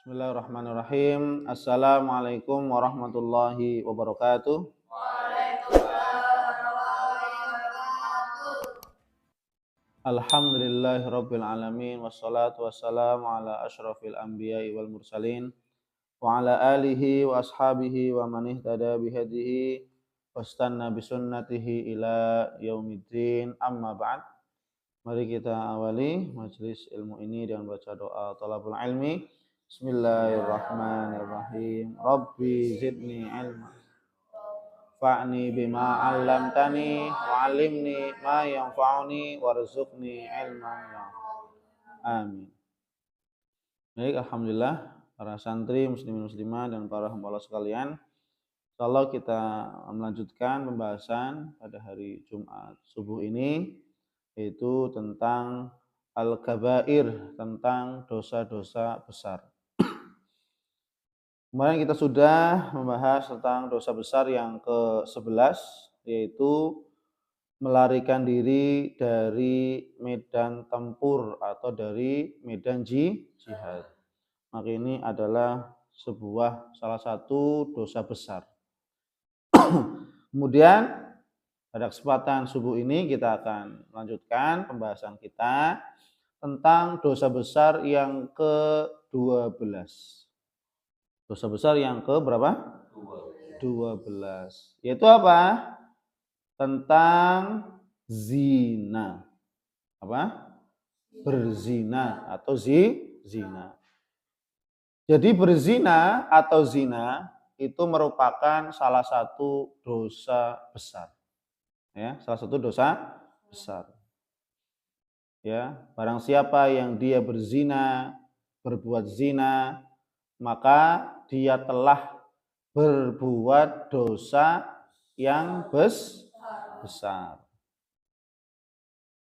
Bismillahirrahmanirrahim. Assalamualaikum warahmatullahi wabarakatuh. Waalaikumsalam warahmatullahi wabarakatuh. Alhamdulillahirabbil alamin wassalatu wassalamu ala asyrafil anbiya'i wal mursalin wa ala alihi wa ashabihi wa man ihtada bihadihi wastanna bisunnatihi ila yaumiddin. Amma ba'd. Mari kita awali majelis ilmu ini dengan baca doa talabul ilmi. Bismillahirrahmanirrahim. Rabbi zidni ilma. Fa'ni bima 'allamtani wa 'allimni ma yanfa'uni warzuqni ilman yanfa'uni. Amin. Baik, alhamdulillah para santri muslimin muslimah dan para hamba Allah sekalian. Insyaallah kita melanjutkan pembahasan pada hari Jumat subuh ini yaitu tentang al-kabair, tentang dosa-dosa besar. Kemarin kita sudah membahas tentang dosa besar yang ke-11, yaitu melarikan diri dari medan tempur atau dari medan jihad. Maka ini adalah salah satu dosa besar. Kemudian pada kesempatan subuh ini kita akan melanjutkan pembahasan kita tentang dosa besar yang ke-12. Dosa besar yang ke berapa? 12. Yaitu apa? Tentang zina. Apa? Berzina atau zina. Jadi berzina atau zina itu merupakan salah satu dosa besar. Ya, salah satu dosa besar. Ya, barang siapa yang dia berzina, berbuat zina, maka dia telah berbuat dosa yang besar.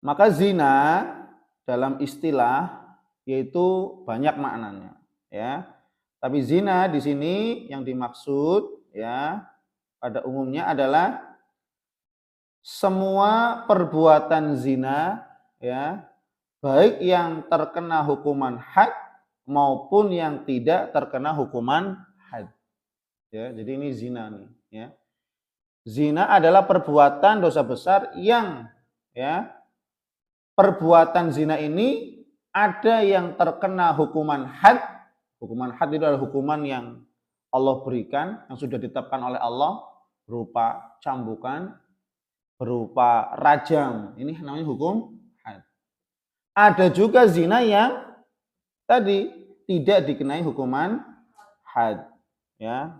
Maka zina dalam istilah yaitu banyak maknanya, ya. Tapi zina di sini yang dimaksud ya pada umumnya adalah semua perbuatan zina ya, baik yang terkena hukuman had maupun yang tidak terkena hukuman had. Ya, jadi ini zina nih, ya. Zina adalah perbuatan dosa besar yang ya perbuatan zina ini ada yang terkena hukuman had. Hukuman had itu adalah hukuman yang Allah berikan, yang sudah ditetapkan oleh Allah berupa cambukan, berupa rajam. Ini namanya hukum had. Ada juga zina yang tadi tidak dikenai hukuman had, ya,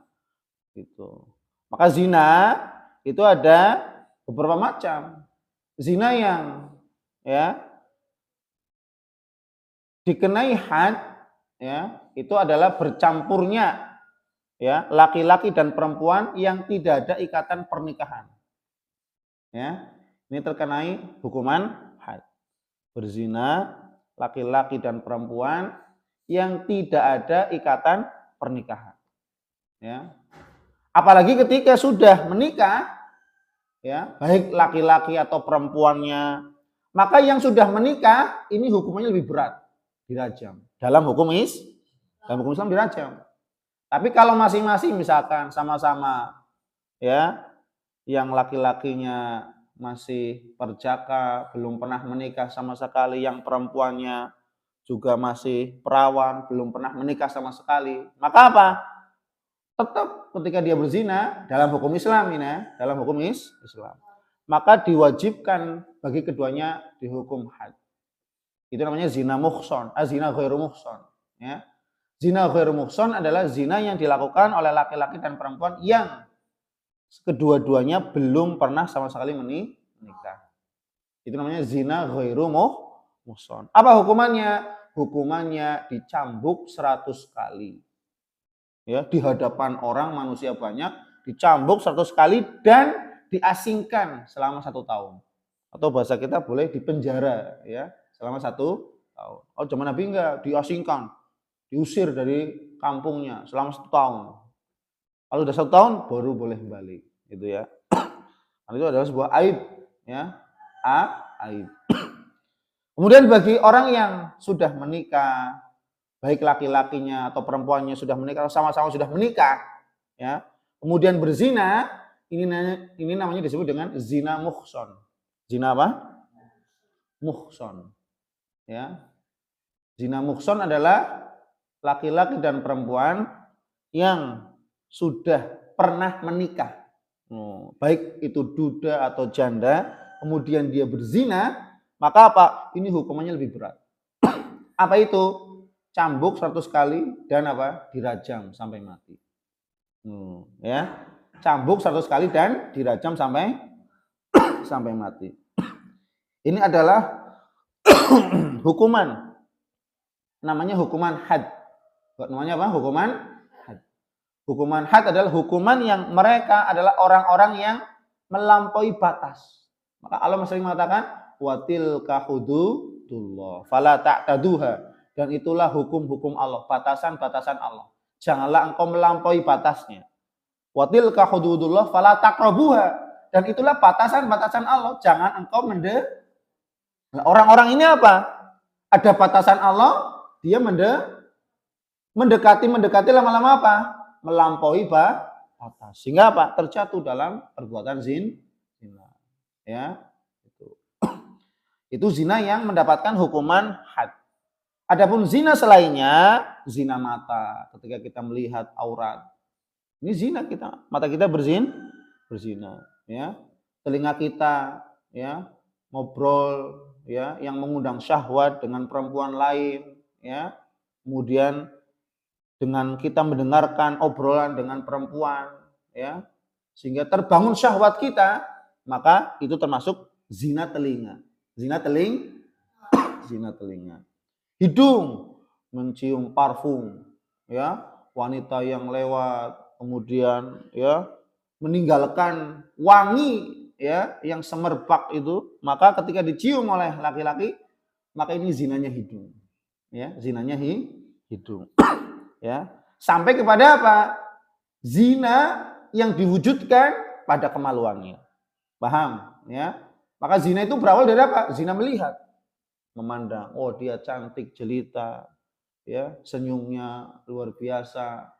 gitu. Maka zina itu ada beberapa macam. Zina yang ya dikenai had, ya, itu adalah bercampurnya ya laki-laki dan perempuan yang tidak ada ikatan pernikahan. Ya, ini terkenai hukuman had. Berzina laki-laki dan perempuan yang tidak ada ikatan pernikahan. Ya. Apalagi ketika sudah menikah, ya, baik laki-laki atau perempuannya, maka yang sudah menikah ini hukumannya lebih berat, dirajam. Dalam hukum Islam dirajam. Tapi kalau masing-masing misalkan sama-sama ya, yang laki-lakinya masih perjaka, belum pernah menikah sama sekali, yang perempuannya juga masih perawan, belum pernah menikah sama sekali. Maka apa? Tetap ketika dia berzina dalam hukum Islam ini, ya, dalam hukum Islam, maka diwajibkan bagi keduanya dihukum had. Itu namanya zina muhson, zina ghairu muhson. Ya. Zina ghairu muhson adalah zina yang dilakukan oleh laki-laki dan perempuan yang kedua-duanya belum pernah sama sekali menikah. Itu namanya zina ghairu muhson. Apa hukumannya? Hukumannya dicambuk 100 kali. Ya, di hadapan orang manusia banyak, dicambuk 100 kali dan diasingkan selama 1 tahun. Atau bahasa kita boleh dipenjara ya, selama 1 tahun. Oh, zaman Nabi enggak, diasingkan, diusir dari kampungnya selama 1 tahun. Kalau udah 1 tahun baru boleh kembali, gitu ya. Itu adalah sebuah aib, ya, aib. Kemudian bagi orang yang sudah menikah, baik laki-lakinya atau perempuannya sudah menikah, sama-sama sudah menikah, ya, kemudian berzina, ini namanya disebut dengan zina muhson. Zina apa? Muhson. Ya. Zina muhson adalah laki-laki dan perempuan yang sudah pernah menikah. Baik itu duda atau janda, kemudian dia berzina, maka apa? Ini hukumannya lebih berat. Apa itu? Cambuk 100 kali dan apa? Dirajam sampai mati. Ya. Cambuk 100 kali dan dirajam sampai mati. Ini adalah hukuman. Namanya hukuman had. Namanya apa? Hukuman had. Hukuman had adalah hukuman yang mereka adalah orang-orang yang melampaui batas. Maka Allah sering mengatakan watil kahududullah fala ta'taduha. Dan itulah hukum-hukum Allah, batasan-batasan Allah. Janganlah engkau melampaui batasnya. Watil kahududullah fala taqrabuha. Dan itulah batasan-batasan Allah. Jangan engkau Nah, orang-orang ini apa? Ada batasan Allah, dia mendekati lama-lama apa? Melampaui batas. Sehingga apa? Terjatuh dalam perbuatan zina. Ya, itu. Itu zina yang mendapatkan hukuman had. Adapun zina selainnya, zina mata, ketika kita melihat aurat. Ini zina kita, mata kita berzina, ya. Telinga kita, ya, ngobrol, ya, yang mengundang syahwat dengan perempuan lain, ya. Kemudian dengan kita mendengarkan obrolan dengan perempuan, ya, sehingga terbangun syahwat kita, maka itu termasuk zina telinga. Zina telinga. Hidung mencium parfum, ya, wanita yang lewat, kemudian ya meninggalkan wangi, ya, yang semerbak itu, maka ketika dicium oleh laki-laki, maka ini zinanya hidung, ya, zinanya hidung, ya, sampai kepada apa? Zina yang diwujudkan pada kemaluannya, paham, ya? Maka zina itu berawal dari apa? Zina melihat. Memandang, oh dia cantik jelita, ya, senyumnya luar biasa,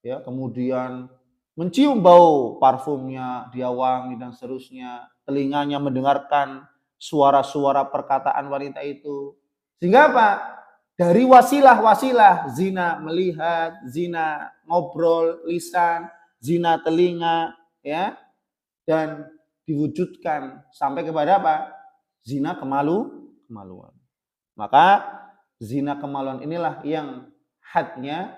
ya, kemudian mencium bau parfumnya, dia wangi dan seterusnya, telinganya mendengarkan suara-suara perkataan wanita itu, sehingga apa? Dari wasilah-wasilah zina melihat, zina ngobrol lisan, zina telinga, ya, dan diwujudkan sampai kepada apa? Zina kemaluan. Maka zina kemaluan inilah yang hadnya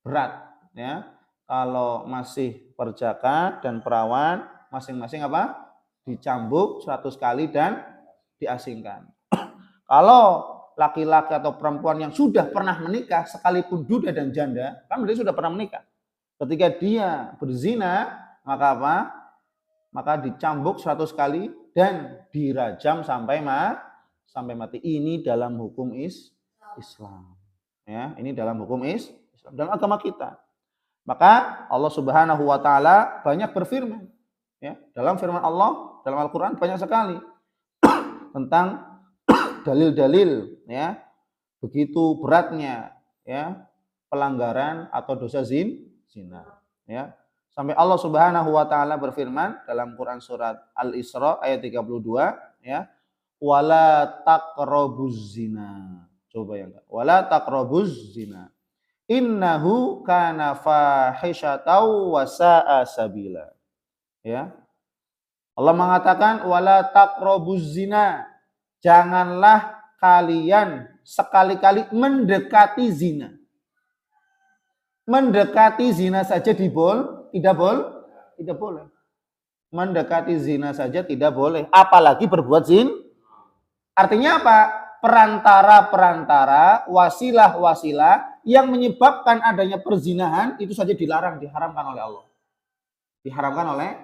berat, ya. Kalau masih perjaka dan perawan, masing-masing apa? Dicambuk 100 kali dan diasingkan. Kalau laki-laki atau perempuan yang sudah pernah menikah, sekalipun duda dan janda, kan berarti sudah pernah menikah. Ketika dia berzina, maka apa? Maka dicambuk 100 kali dan dirajam sampai mati. Ini dalam hukum Islam. Ya, ini dalam hukum Islam, dalam agama kita. Maka Allah Subhanahu wa taala banyak berfirman, ya, dalam firman Allah dalam Al-Qur'an banyak sekali tentang dalil-dalil, ya, begitu beratnya, ya, pelanggaran atau dosa zina, ya. Sampai Allah Subhanahu wa taala berfirman dalam Quran surat Al-Isra ayat 32, ya. Wala taqrabuz zina. Coba ya enggak? Wala taqrabuz zina. Innahu kana fahisyatan wa sa'a sabila. Ya. Allah mengatakan wala taqrabuz zina. Janganlah kalian sekali-kali mendekati zina. Mendekati zina saja tidak boleh. Mendekati zina saja tidak boleh, apalagi berbuat zina. Artinya apa? Perantara-perantara, wasilah-wasilah yang menyebabkan adanya perzinahan itu saja dilarang, diharamkan oleh Allah. Diharamkan oleh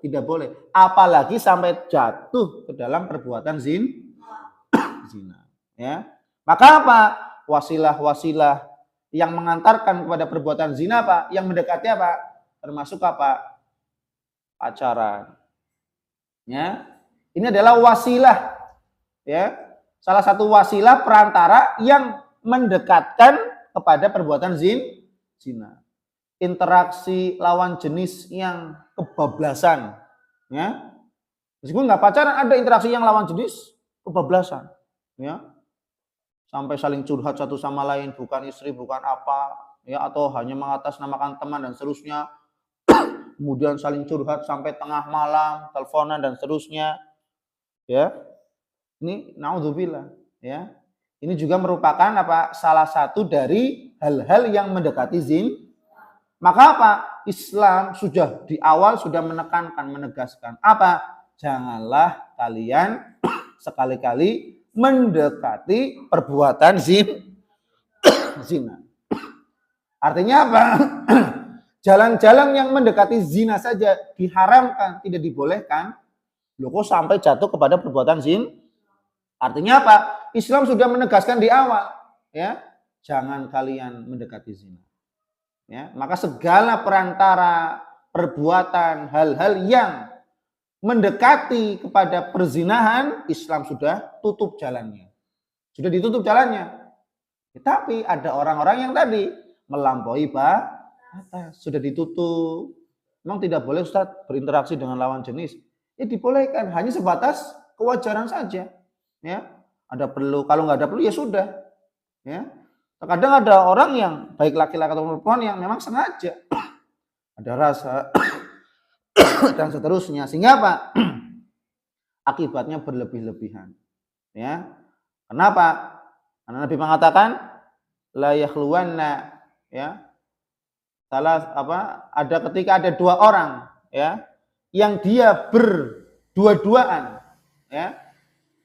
tidak boleh, apalagi sampai jatuh ke dalam perbuatan zina. Ya. Maka apa? Wasilah-wasilah yang mengantarkan kepada perbuatan zina apa? Yang mendekati apa? Termasuk apa? Pacaran. Ya. Ini adalah wasilah, ya, salah satu wasilah perantara yang mendekatkan kepada perbuatan zina. Interaksi lawan jenis yang kebablasan, ya. Meskipun nggak pacaran, ada interaksi yang lawan jenis kebablasan, ya. Sampai saling curhat satu sama lain, bukan istri, bukan apa, ya, atau hanya mengatasnamakan teman dan seterusnya. Kemudian saling curhat sampai tengah malam, teleponan dan seterusnya, ya. Ini naudzubillah, ya. Ini juga merupakan apa? Salah satu dari hal-hal yang mendekati zina. Maka apa? Islam sudah di awal sudah menekankan, menegaskan. Apa? Janganlah kalian sekali-kali mendekati perbuatan zina. Artinya apa? Jalan-jalan yang mendekati zina saja diharamkan, tidak dibolehkan. Loh kok sampai jatuh kepada perbuatan zina? Artinya apa? Islam sudah menegaskan di awal, ya. Jangan kalian mendekati zina. Ya, maka segala perantara perbuatan hal-hal yang mendekati kepada perzinahan, Islam sudah tutup jalannya. Sudah ditutup jalannya. Tapi ada orang-orang yang tadi melampaui batas, sudah ditutup. Memang tidak boleh Ustaz berinteraksi dengan lawan jenis. Ya dibolehkan, hanya sebatas kewajaran saja. Ya, ada perlu, kalau nggak ada perlu ya sudah. Ya. Terkadang ada orang yang baik laki-laki atau perempuan yang memang sengaja ada rasa dan seterusnya, sehingga apa? Akibatnya berlebih-lebihan. Ya. Kenapa? Karena Nabi mengatakan la yakhluwanna, ya. Ada ketika ada dua orang, ya, yang dia berdua-duaan, ya.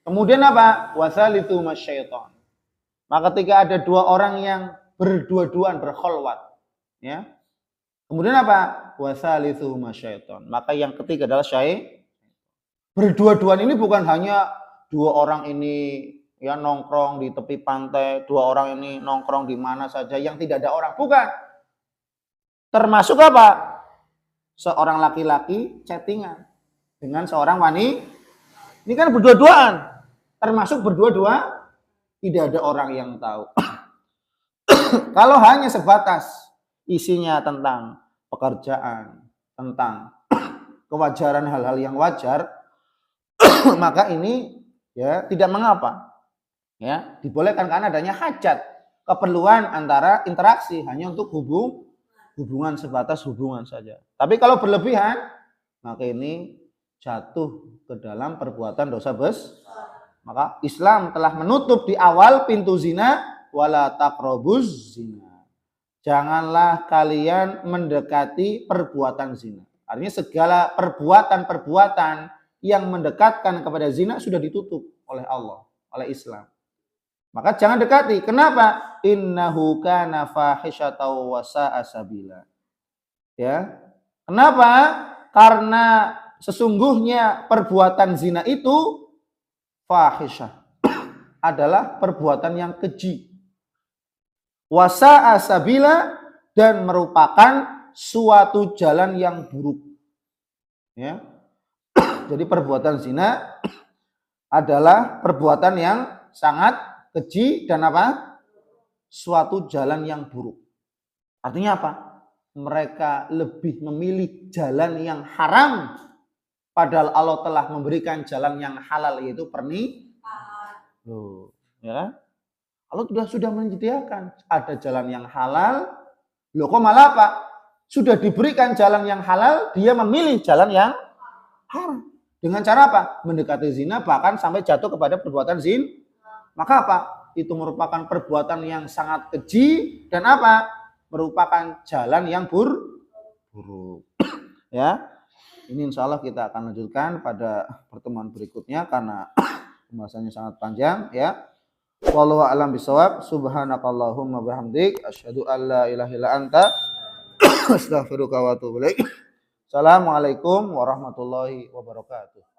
Kemudian apa? Wasalitu masyaiton. Maka ketika ada dua orang yang berdua-duaan, berkholwat, ya. Kemudian apa? Wasalithu masyaiton. Maka yang ketiga adalah syaitan. Berdua-duaan ini bukan hanya dua orang ini ya nongkrong di tepi pantai, dua orang ini nongkrong di mana saja yang tidak ada orang, bukan. Termasuk apa? Seorang laki-laki chattingan dengan seorang wanita. Ini kan berdua-duaan. Termasuk berdua-dua, tidak ada orang yang tahu. Kalau hanya sebatas isinya tentang pekerjaan, tentang kewajaran hal-hal yang wajar, maka ini ya tidak mengapa. Ya, dibolehkan karena adanya hajat, keperluan antara interaksi hanya untuk hubungan sebatas hubungan saja. Tapi kalau berlebihan, maka ini jatuh ke dalam perbuatan dosa besar. Maka Islam telah menutup di awal pintu zina, wala taqrabuz zina. Janganlah kalian mendekati perbuatan zina. Artinya segala perbuatan-perbuatan yang mendekatkan kepada zina sudah ditutup oleh Allah, oleh Islam. Maka jangan dekati. Kenapa? Innahu kana fahisyatan wa sa'a sabila. Ya. Kenapa? Karena sesungguhnya perbuatan zina itu fahisyah adalah perbuatan yang keji. Wasa'a sabila, dan merupakan suatu jalan yang buruk. Ya. Jadi perbuatan zina adalah perbuatan yang sangat keji dan apa? Suatu jalan yang buruk. Artinya apa? Mereka lebih memilih jalan yang haram, padahal Allah telah memberikan jalan yang halal, yaitu pernikahan. Loh, ya. Allah sudah menyediakan ada jalan yang halal. Loh kok malah apa? Sudah diberikan jalan yang halal, dia memilih jalan yang haram. Dengan cara apa? Mendekati zina, bahkan sampai jatuh kepada perbuatan zina. Maka apa? Itu merupakan perbuatan yang sangat keji dan apa? Merupakan jalan yang buruk. Ya. Ini insya Allah kita akan lanjutkan pada pertemuan berikutnya karena pembahasannya sangat panjang, ya. Wallahu a'lam bishawab. Subhanakallahumma bihamdik asyhadu an la ilaha illa anta astaghfiruka wa atubu ilaik. Assalamualaikum warahmatullahi wabarakatuh.